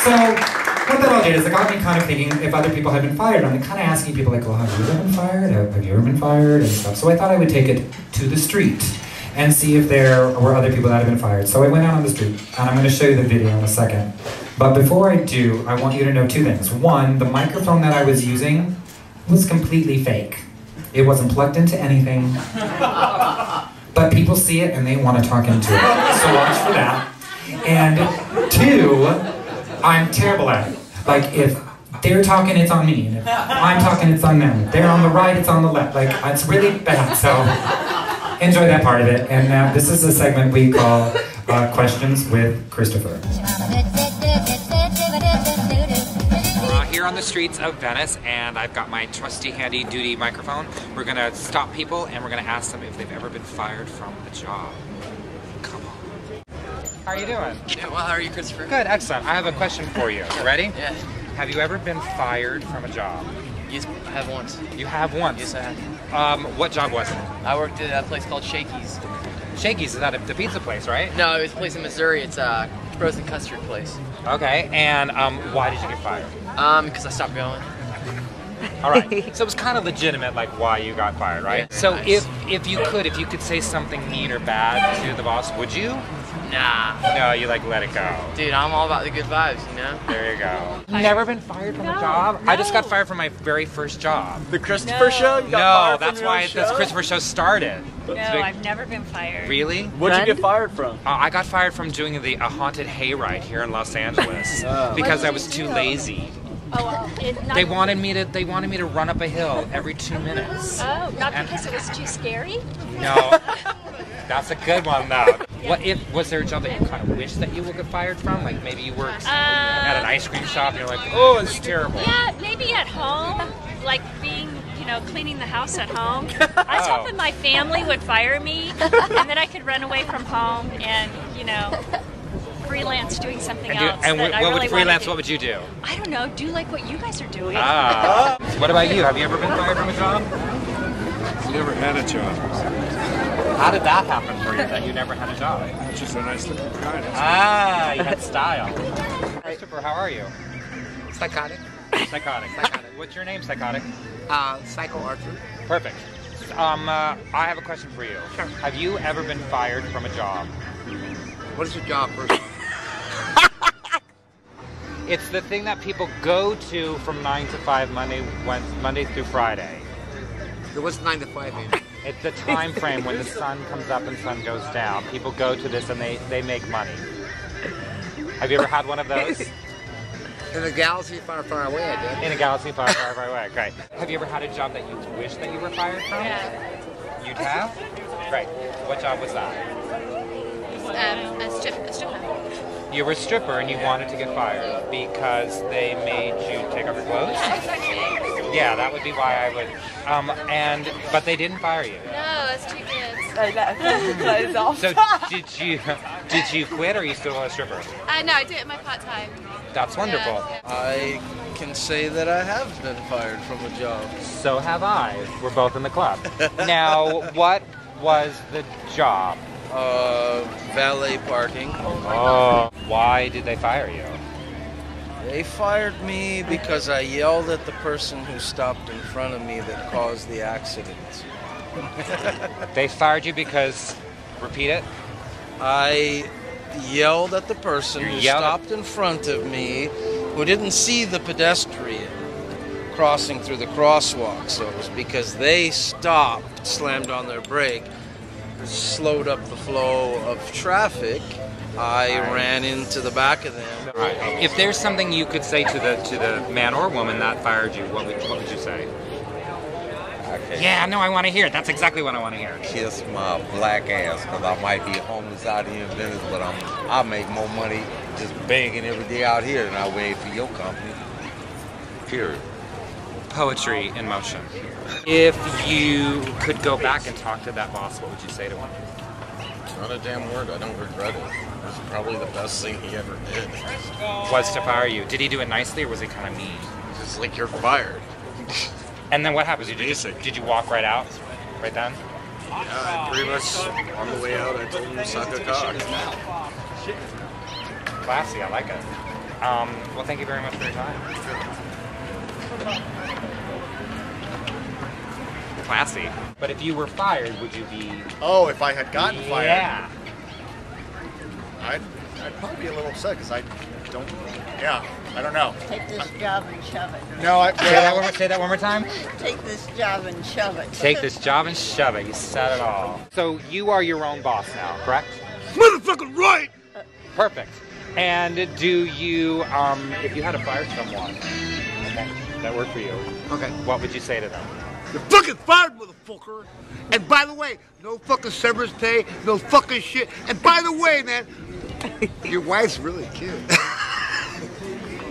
So what that all did is it got me kind of thinking if other people had been fired. I'm kind of asking people like, well, have you ever been fired? Have you ever been fired? And stuff. So I thought I would take it to the street and see if there were other people that had been fired. So I went out on the street, and I'm going to show you the video in a second. But before I do, I want you to know two things. One, the microphone that I was using was completely fake. It wasn't plugged into anything. But people see it and they want to talk into it. So watch for that. And two, I'm terrible at it. Like if they're talking, it's on me. And if I'm talking, it's on them. If they're on the right, it's on the left. Like it's really bad. So enjoy that part of it. And now this is a segment we call Questions with Christopher. Here on the streets of Venice, and I've got my trusty handy duty microphone. We're gonna stop people and we're gonna ask them if they've ever been fired from a job. Come on. How are you doing? Yeah, well, how are you, Christopher? Good, excellent. I have a question for you. You ready? Yeah. Have you ever been fired from a job? Yes, I have once. You have once? Yes, I have. What job was it? I worked at a place called Shakey's. Shakey's, is that the pizza place, right? No, it was a place in Missouri. It's a frozen custard place. Okay, and why did you get fired? Because I stopped going. All right, so it was kind of legitimate, like why you got fired, right? Yeah, so nice. if you could say something mean or bad to the boss, would you? Nah. No, you like let it go. Dude, I'm all about the good vibes, you know? There you go. Never been fired from a job? No. I just got fired from my very first job. The Christopher Show? You got No, fired that's from your why own this show? Christopher Show started. No, I've never been fired. Really? What'd you get fired from? I got fired from doing a haunted hayride here in Los Angeles because I was too lazy. Oh, They wanted me to run up a hill every 2 minutes. Oh, not because it was too scary? No, that's a good one though. Was there a job that you kind of wish that you would get fired from? Like maybe you worked at an ice cream shop and you're like, oh, it's terrible. Yeah, maybe at home, like being, cleaning the house at home. I was hoping my family would fire me and then I could run away from home and, freelance doing something else. And that I what really would freelance? wanna What would you do? I don't know, do like what you guys are doing. What about you? Have you ever been fired from a job? Never had a job. How did that happen for you, that you never had a job? I'm just a nice looking Ah, guy. you had style. Christopher, how are you? Psychotic. Psychotic. What's your name, Psychotic? Psycho Archer. Perfect. I have a question for you. Sure. Have you ever been fired from a job? What is your job, first? It's the thing that people go to from 9 to 5 Monday through Friday. What's 9 to 5 mean? It's the time frame when the sun comes up and sun goes down. People go to this and they make money. Have you ever had one of those? In a galaxy far, far away, I did. In a galaxy far, far, far away. Great. Have you ever had a job that you wish that you were fired from? Yeah. You'd have? Great. What job was that? A stripper. You were a stripper and you wanted to get fired because they made you take off your clothes? Yeah, that would be why I would. But they didn't fire you. No, it's too kids. Clothes off. So did you quit or are you still a stripper? No, I do it in my part-time. That's wonderful. Yeah. I can say that I have been fired from a job. So have I. We're both in the club. Now, what was the job? Valet parking. Oh, why did they fire you? They fired me because I yelled at the person who stopped in front of me that caused the accident. They fired you because, repeat it? I yelled at the person who stopped in front of me who didn't see the pedestrian crossing through the crosswalk. So it was because they stopped, slammed on their brake, slowed up the flow of traffic. I ran into the back of them. Right. If there's something you could say to the man or woman that fired you, what would you say? Okay. Yeah, no, I want to hear it. That's exactly what I want to hear. Kiss my black ass, because I might be homeless out here in Venice, but I'll make more money just begging every day out here than I wait for your company. Period. Poetry in motion. If you could go back and talk to that boss, what would you say to him? Not a damn word. I don't regret it. It was probably the best thing he ever did. Was to fire you. Did he do it nicely or was he kind of mean? Just like you're fired. And then what happens? Did you walk right out? Right then? Yeah, pretty much on the way out I told him to suck a cock. Classy, I like it. Well, thank you very much for your time. Classy. But if you were fired, would you be... Oh, if I had gotten fired? Yeah. I'd probably be a little upset because I don't... Yeah, I don't know. Take this job and shove it. No, Say that one more time. Take this job and shove it. Take this job and shove it. You said it all. So you are your own boss now, correct? Motherfucking right! Perfect. And do you, if you had to fire someone, okay, that worked for you, Okay. what would you say to them? You're fucking fired, motherfucker! And by the way, no fucking severance pay, no fucking shit. And by the way, man, your wife's really cute.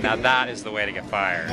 Now that is the way to get fired.